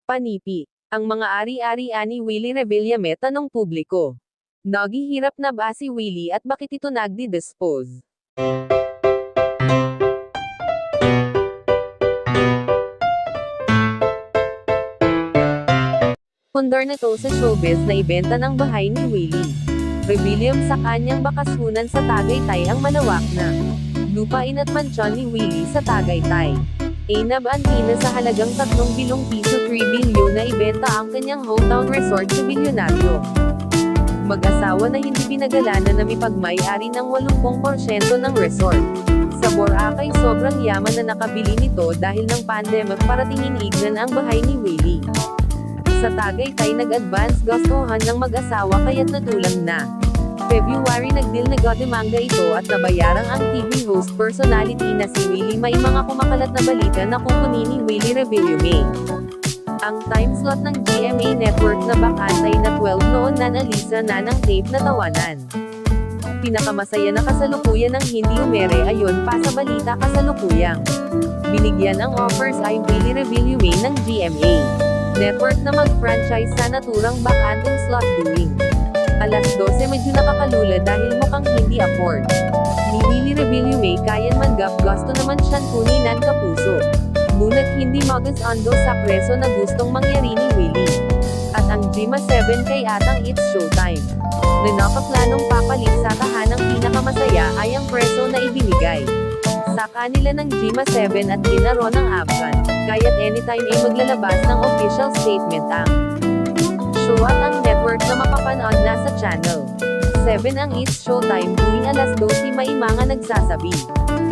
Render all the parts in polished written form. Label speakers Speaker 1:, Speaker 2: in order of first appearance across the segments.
Speaker 1: Panipi. Ang mga ari-arian ni Willie Revillame tanong publiko. Naghihirap na ba si Willie at bakit ito nagdi-dispose? Pundar na to sa showbiz na ibenta ng bahay ni Willie Revillame sa kanyang bakasyonan sa Tagaytay ang malawak na lupain at mansyon ni Willie sa Tagaytay. Inab-anti na sa halagang 3 bilyong piso 3 bilyon na ibenta ang kanyang hometown resort sa bilyonaryo. Mag-asawa na hindi pinagalanan na mipagmay-ari ng 80% ng resort. Sa Boracay sobrang yaman na nakabili nito dahil ng pandemic para tinginignan ang bahay ni Willie. Sa Tagaytay nag-advance gastuhan ng mag-asawa kaya't natulang na. February nagdil na godemanga ito at nabayarang ang TV host personality na si Willie. May mga kumakalat na balita na kukunin ni Willie Revillame ang time slot ng GMA Network na bakantay na 12 noon na nalisa na ng tape na tawanan. Pinakamasaya na kasalukuyan ng hindi umere ayon pa sa balita kasalukuyang binigyan ang offers ay Willie Revillame ng GMA Network na mag-franchise sa naturang bakanteng slot doing. Alas 12 medyo nakakalula dahil mukhang hindi afford ni Willie Revillame kayan manggap gusto naman siyang kuninan kapuso. Ngunit hindi mag-ando sa preso na gustong mangyari ni Willie. At ang Gima 7 kay atang It's Showtime na nakaplanong papalit sa tahanang pinakamasaya ay ang preso na ibinigay sa kanila ng Gima 7 at kinaro ng Afghan. Kaya't anytime ay maglalabas ng official statement ang show at ang network na mapapanood na sa channel 7 ang It's Showtime tuwing alas 12 may mga nagsasabi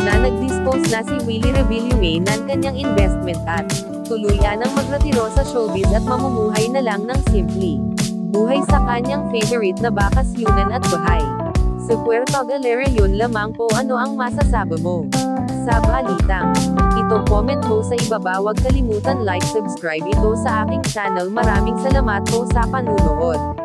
Speaker 1: na nag-dispose na si Willie Revillame ng kanyang investment at tuluyan ang magretiro sa showbiz at mamumuhay na lang ng simple buhay sa kanyang favorite na bakasyonan at bahay sa Puerto Galera. Yun lamang po, ano ang masasabi mo sa balitang ito? Comment mo sa ibaba, huwag kalimutan like, subscribe ito sa aking channel. Maraming salamat po sa panunood.